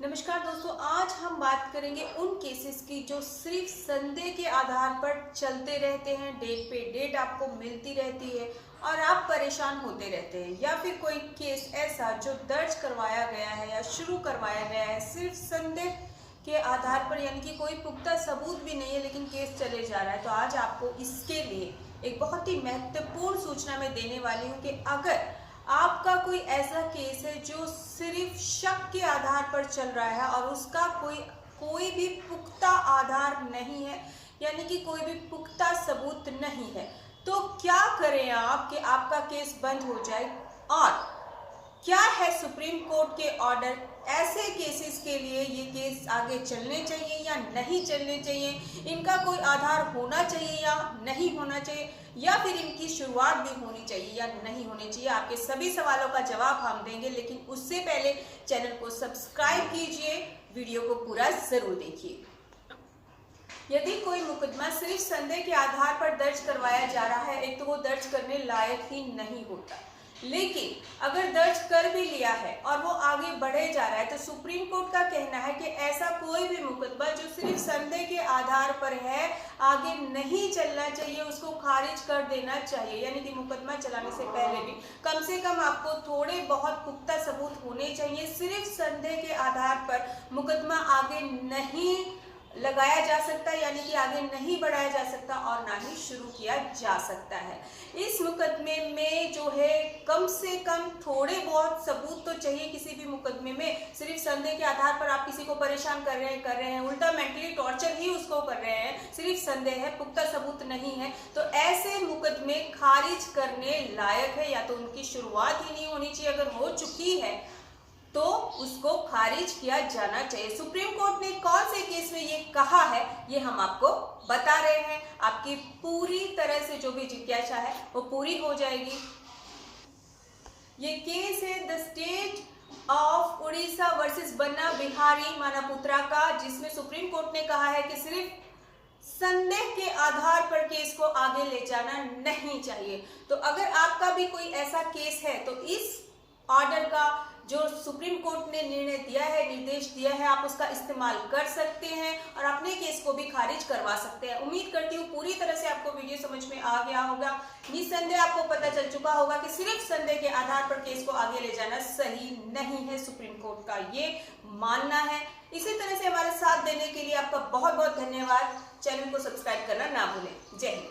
नमस्कार दोस्तों, आज हम बात करेंगे उन केसेस की जो सिर्फ संदेह के आधार पर चलते रहते हैं। डेट पे डेट आपको मिलती रहती है और आप परेशान होते रहते हैं, या फिर कोई केस ऐसा जो दर्ज करवाया गया है या शुरू करवाया गया है सिर्फ संदेह के आधार पर, यानी कि कोई पुख्ता सबूत भी नहीं है लेकिन केस चले जा रहा है। तो आज आपको इसके लिए एक बहुत ही महत्वपूर्ण सूचना मैं देने वाली हूँ कि अगर आपका कोई ऐसा केस है जो सिर्फ शक के आधार पर चल रहा है और उसका कोई भी पुख्ता आधार नहीं है, यानी कि कोई भी पुख्ता सबूत नहीं है, तो क्या करें आप कि आपका केस बंद हो जाए। और क्या है सुप्रीम कोर्ट के ऑर्डर, ऐसे केसेस के लिए ये केस आगे चलने चाहिए या नहीं चलने चाहिए, इनका कोई आधार होना चाहिए या नहीं होना चाहिए, या फिर इनकी शुरुआत भी होनी चाहिए या नहीं होनी चाहिए। आपके सभी सवालों का जवाब हम देंगे, लेकिन उससे पहले चैनल को सब्सक्राइब कीजिए, वीडियो को पूरा जरूर देखिए। यदि कोई मुकदमा सिर्फ संदेह के आधार पर दर्ज करवाया जा रहा है, एक तो वो दर्ज करने लायक ही नहीं होता, लेकिन अगर दर्ज कर भी लिया है और वो आगे बढ़े जा रहा है, तो सुप्रीम कोर्ट का कहना है कि ऐसा कोई भी मुकदमा जो सिर्फ संदेह के आधार पर है आगे नहीं चलना चाहिए, उसको खारिज कर देना चाहिए। यानी कि मुकदमा चलाने से पहले भी कम से कम आपको थोड़े बहुत पुख्ता सबूत होने चाहिए। सिर्फ संदेह के आधार पर मुकदमा आगे नहीं लगाया जा सकता, यानी कि आगे नहीं बढ़ाया जा सकता और ना ही शुरू किया जा सकता है। इस मुकदमे में जो है कम से कम थोड़े बहुत सबूत तो चाहिए। किसी भी मुकदमे में सिर्फ संदेह के आधार पर आप किसी को परेशान कर रहे हैं, उल्टा मेंटली टॉर्चर ही उसको कर रहे हैं, सिर्फ संदेह है, पुख्ता सबूत नहीं है, तो ऐसे मुकदमे खारिज करने लायक है, या तो उनकी शुरुआत ही नहीं होनी चाहिए, अगर हो चुकी है तो उसको खारिज किया जाना चाहिए। सुप्रीम कोर्ट ने कौन से केस में ये कहा है, ये हम आपको बता रहे हैं। आपकी पूरी तरह से जो भी जिज्ञासा है वो पूरी हो जाएगी। ये केस है the state of Orissa versus Banna Bihari मानापुत्रा का, जिसमें सुप्रीम कोर्ट ने कहा है कि सिर्फ संदेह के आधार पर केस को आगे ले जाना नहीं चाहिए। तो अगर आपका भी कोई ऐसा केस है तो इस ऑर्डर का जो सुप्रीम कोर्ट ने निर्णय दिया है, निर्देश दिया है, आप उसका इस्तेमाल कर सकते हैं और अपने केस को भी खारिज करवा सकते हैं। उम्मीद करती हूँ पूरी तरह से आपको वीडियो समझ में आ गया होगा। निस्संदेह आपको पता चल चुका होगा कि सिर्फ संदेह के आधार पर केस को आगे ले जाना सही नहीं है, सुप्रीम कोर्ट का ये मानना है। इसी तरह से हमारे साथ देने के लिए आपका बहुत बहुत धन्यवाद। चैनल को सब्सक्राइब करना ना भूलें। जय हिंद।